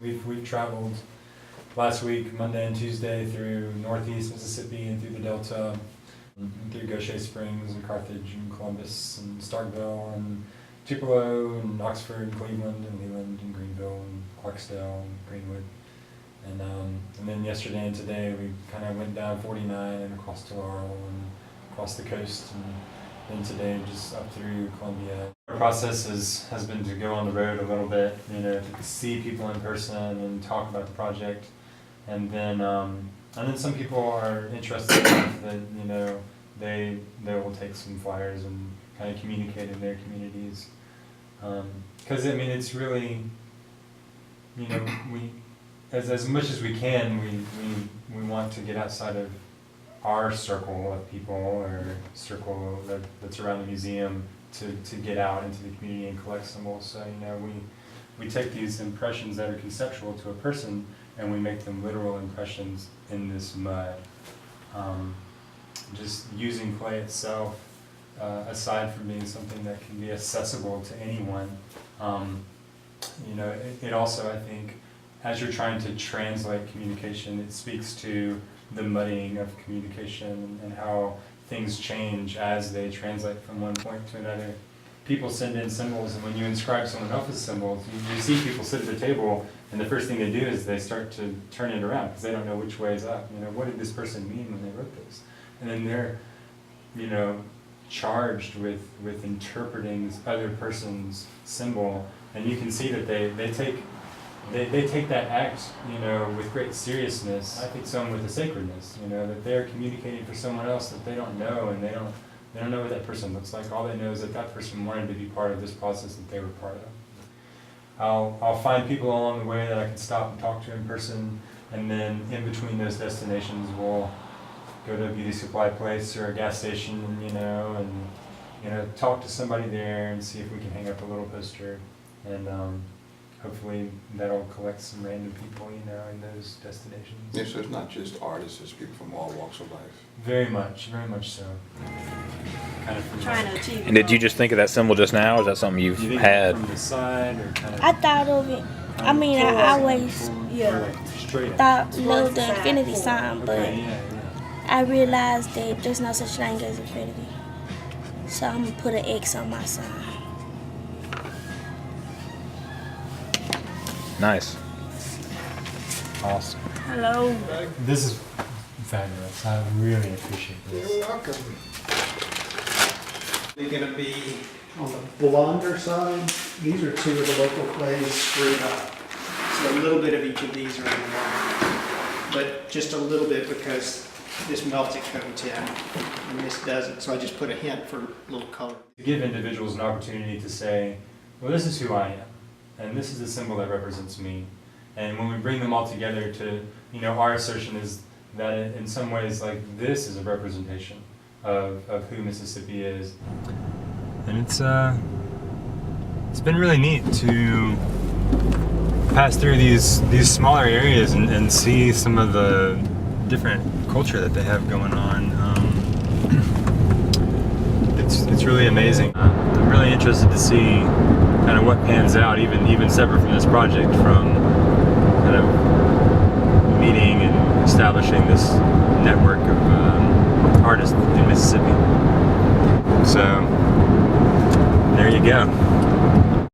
We've traveled last week, Monday and Tuesday, through Northeast Mississippi and through the Delta, and through Goshen Springs and Carthage and Columbus and Starkville and Tupelo and Oxford and Cleveland and Leland and Greenville and Clarksdale and Greenwood. And then yesterday and today we kind of went down 49 and across to Laurel and across the coast, and then today just up through Columbia. Our process has been to go on the road a little bit, to see people in person and talk about the project. And then some people are interested enough that they will take some flyers and kind of communicate in their communities. Because it's really, we as much as we can, we want to get outside of our circle of people or circle that's around the museum to get out into the community and collect symbols. So we take these impressions that are conceptual to a person and we make them literal impressions in this mud. Just using clay itself, aside from being something that can be accessible to anyone, it also, I think, as you're trying to translate communication, it speaks to the muddying of communication and how things change as they translate from one point to another. People send in symbols, and when you inscribe someone else's symbols, you see people sit at the table, and the first thing they do is they start to turn it around because they don't know which way is up. What did this person mean when they wrote this? And then they're, charged with interpreting this other person's symbol, and you can see that they take that act, with great seriousness. I think some with a sacredness, that they're communicating for someone else that they don't know, and they don't know what that person looks like. All they know is that person wanted to be part of this process that they were part of. I'll find people along the way that I can stop and talk to in person, and then in between those destinations, we'll go to a beauty supply place or a gas station, and talk to somebody there and see if we can hang up a little poster, and hopefully that'll collect some random people, in those destinations. Yes, so it's not just artists, it's people from all walks of life. Very much so. Kind of from Trying to achieve. And did you just think of that symbol just now, or is that something you've had? From the side, or kind of? I thought of it. I always Straight thought the infinity sign, but Okay, yeah. I realized that there's no such thing as infinity. So I'm gonna put an X on my sign. Nice. Awesome. Hello. This is fabulous. I really appreciate this. You're welcome. They're going to be on the blonder side. These are two of the local clays screwed up. So a little bit of each of these are in one, but just a little bit because this melts at code 10 and this doesn't. So I just put a hint for a little color. To give individuals an opportunity to say, well, this is who I am, and this is the symbol that represents me. And when we bring them all together to, our assertion is that in some ways, like, this is a representation of who Mississippi is. And it's been really neat to pass through these smaller areas and see some of the different culture that they have going on. It's really amazing. I'm really interested to see kind of what pans out, even separate from this project, from kind of meeting and establishing this network of artists in Mississippi. So there you go.